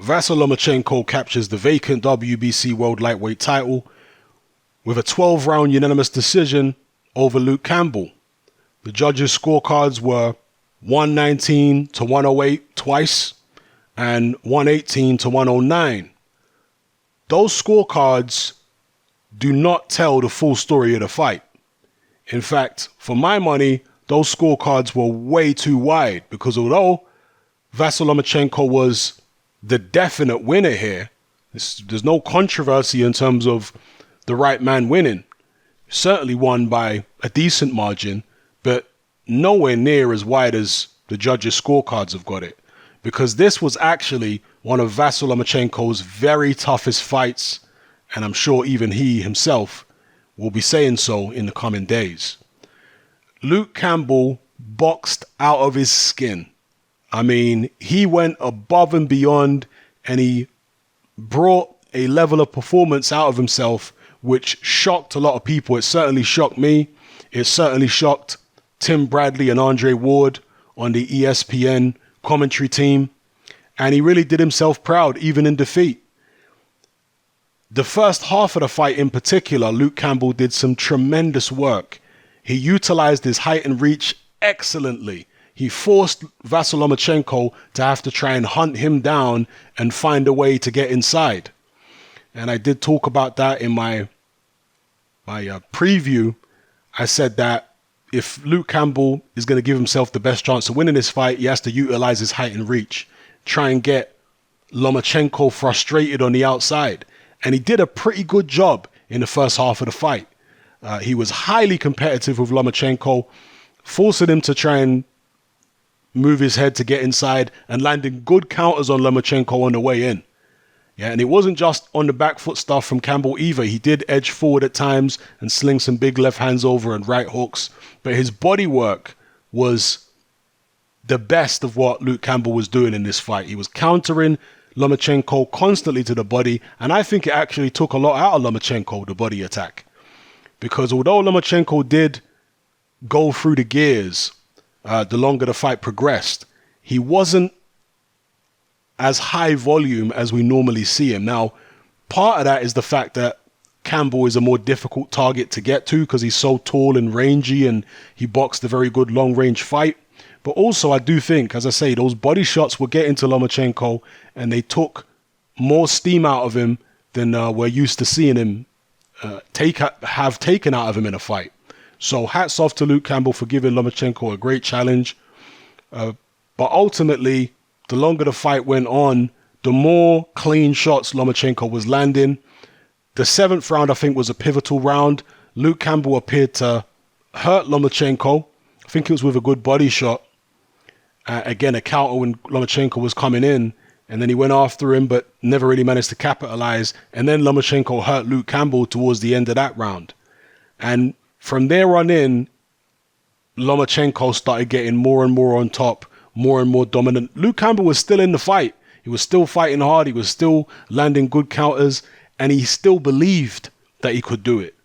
Vasyl Lomachenko captures the vacant WBC World Lightweight title with a 12-round unanimous decision over Luke Campbell. The judges' scorecards were 119 to 108 twice and 118 to 109. Those scorecards do not tell the full story of the fight. In fact, for my money, those scorecards were way too wide, because although Vasyl Lomachenko was the definite winner here, there's no controversy in terms of the right man winning. Certainly won by a decent margin, but nowhere near as wide as the judges' scorecards have got it. Because this was actually one of Vasyl Lomachenko's very toughest fights, and I'm sure even he himself will be saying so in the coming days. Luke Campbell boxed out of his skin. I mean, he went above and beyond, and he brought a level of performance out of himself which shocked a lot of people. It certainly shocked me. It certainly shocked Tim Bradley and Andre Ward on the ESPN commentary team. And he really did himself proud, even in defeat. The first half of the fight in particular, Luke Campbell did some tremendous work. He utilized his height and reach excellently. He forced Vasyl Lomachenko to have to try and hunt him down and find a way to get inside. And I did talk about that in my preview. I said that if Luke Campbell is going to give himself the best chance of winning this fight, he has to utilize his height and reach. Try and get Lomachenko frustrated on the outside. And he did a pretty good job in the first half of the fight. He was highly competitive with Lomachenko, forcing him to try and move his head to get inside and landing good counters on Lomachenko on the way in. Yeah, and it wasn't just on the back foot stuff from Campbell either. He did edge forward at times and sling some big left hands over and right hooks. But his body work was the best of what Luke Campbell was doing in this fight. He was countering Lomachenko constantly to the body. And I think it actually took a lot out of Lomachenko, the body attack. Because although Lomachenko did go through the gears the longer the fight progressed, he wasn't as high volume as we normally see him. Now, part of that is the fact that Campbell is a more difficult target to get to because he's so tall and rangy and he boxed a very good long-range fight. But also, I do think, as I say, those body shots were getting to Lomachenko and they took more steam out of him than we're used to seeing him have taken out of him in a fight. So hats off to Luke Campbell for giving Lomachenko a great challenge. But ultimately, the longer the fight went on, the more clean shots Lomachenko was landing. The 7th round, I think, was a pivotal round. Luke Campbell appeared to hurt Lomachenko. I think it was with a good body shot. Again, a counter when Lomachenko was coming in. And then he went after him, but never really managed to capitalize. And then Lomachenko hurt Luke Campbell towards the end of that round. And from there on in, Lomachenko started getting more and more on top, more and more dominant. Luke Campbell was still in the fight. He was still fighting hard. He was still landing good counters. And he still believed that he could do it.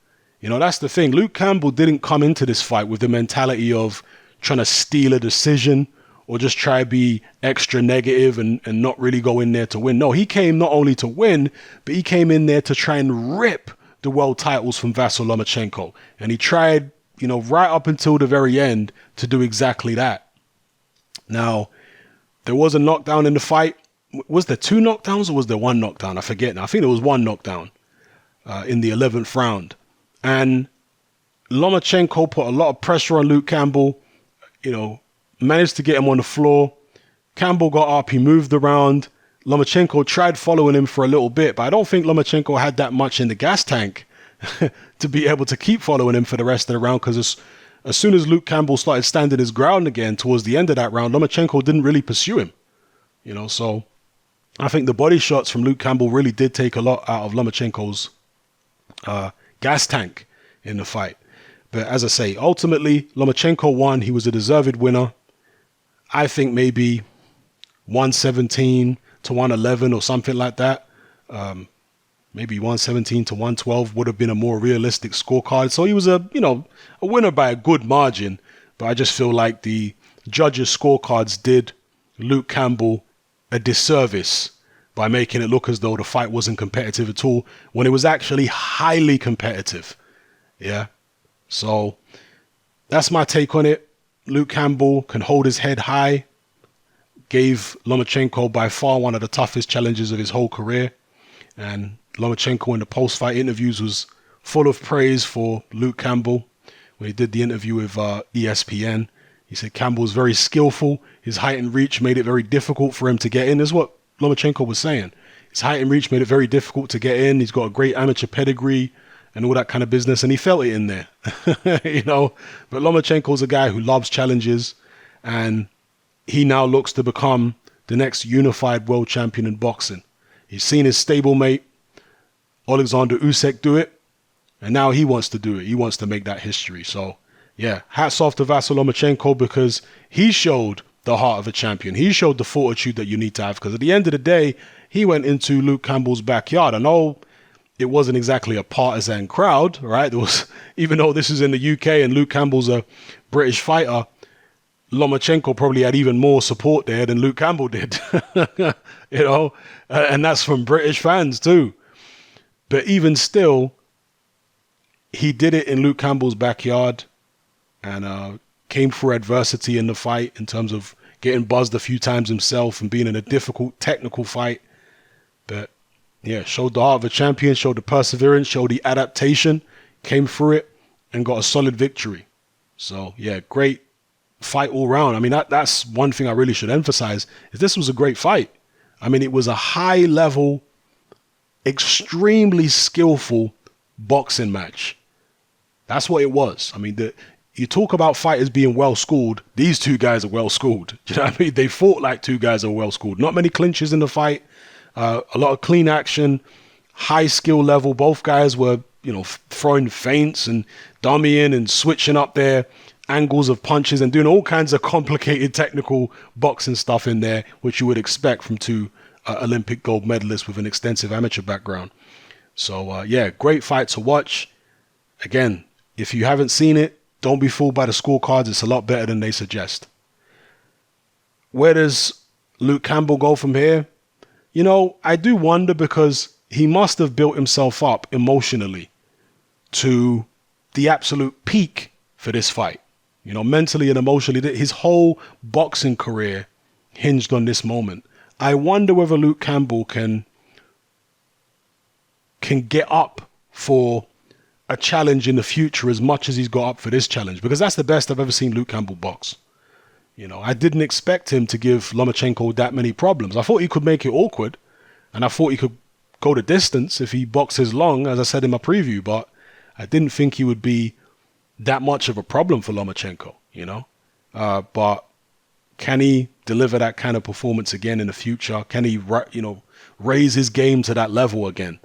You know, that's the thing. Luke Campbell didn't come into this fight with the mentality of trying to steal a decision or just try to be extra negative and not really go in there to win. No, he came not only to win, but he came in there to try and rip the world titles from Vasyl Lomachenko. And he tried, you know, right up until the very end to do exactly that. Now, there was a knockdown in the fight. Was there 2 knockdowns or was there 1 knockdown? I forget now. I think there was 1 knockdown in the 11th round. And Lomachenko put a lot of pressure on Luke Campbell, you know, managed to get him on the floor. Campbell got up, he moved around. Lomachenko tried following him for a little bit, but I don't think Lomachenko had that much in the gas tank to be able to keep following him for the rest of the round, because as soon as Luke Campbell started standing his ground again towards the end of that round, Lomachenko didn't really pursue him. You know, so I think the body shots from Luke Campbell really did take a lot out of Lomachenko's gas tank in the fight. But as I say, ultimately, Lomachenko won. He was a deserved winner. I think maybe 117 to 111 or something like that. Maybe 117 to 112 would have been a more realistic scorecard. So he was a winner by a good margin. But I just feel like the judges' scorecards did Luke Campbell a disservice by making it look as though the fight wasn't competitive at all when it was actually highly competitive. Yeah. So that's my take on it. Luke Campbell can hold his head high. Gave Lomachenko by far one of the toughest challenges of his whole career. And Lomachenko in the post-fight interviews was full of praise for Luke Campbell. When he did the interview with ESPN, he said Campbell's very skillful. His height and reach made it very difficult for him to get in. That's what Lomachenko was saying. His height and reach made it very difficult to get in. He's got a great amateur pedigree and all that kind of business, and he felt it in there. You know, but Lomachenko's a guy who loves challenges, and he now looks to become the next unified world champion in boxing. He's seen his stablemate, Alexander Usyk, do it, and now he wants to do it. He wants to make that history. So, yeah, hats off to Vasyl Lomachenko, because he showed the heart of a champion. He showed the fortitude that you need to have, because at the end of the day, he went into Luke Campbell's backyard. I know it wasn't exactly a partisan crowd, right? There was, even though this is in the UK and Luke Campbell's a British fighter, Lomachenko probably had even more support there than Luke Campbell did, you know, and that's from British fans too. But even still, he did it in Luke Campbell's backyard and came through adversity in the fight in terms of getting buzzed a few times himself and being in a difficult technical fight. But yeah, showed the heart of a champion, showed the perseverance, showed the adaptation, came through it and got a solid victory. So yeah, great fight all round. I mean, that's one thing I really should emphasize, is this was a great fight. I mean, it was a high level, extremely skillful boxing match. That's what it was. I mean, you talk about fighters being well schooled. These two guys are well schooled. Do you know what I mean? They fought like two guys that are well schooled. Not many clinches in the fight. A lot of clean action, high skill level. Both guys were, you know, throwing feints and dummying and switching up their angles of punches and doing all kinds of complicated technical boxing stuff in there, which you would expect from two Olympic gold medalists with an extensive amateur background. So yeah, great fight to watch. Again, if you haven't seen it, don't be fooled by the scorecards. It's a lot better than they suggest. Where does Luke Campbell go from here? You know, I do wonder, because he must have built himself up emotionally to the absolute peak for this fight. You know, mentally and emotionally, his whole boxing career hinged on this moment. I wonder whether Luke Campbell can get up for a challenge in the future as much as he's got up for this challenge, because that's the best I've ever seen Luke Campbell box. You know, I didn't expect him to give Lomachenko that many problems. I thought he could make it awkward, and I thought he could go the distance if he boxes long, as I said in my preview, but I didn't think he would be that much of a problem for Lomachenko, you know. But can he deliver that kind of performance again in the future? Can he, you know, raise his game to that level again?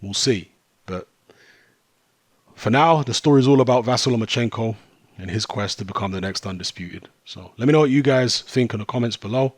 We'll see. But for now, the story is all about Vasyl Lomachenko and his quest to become the next undisputed. So let me know what you guys think in the comments below.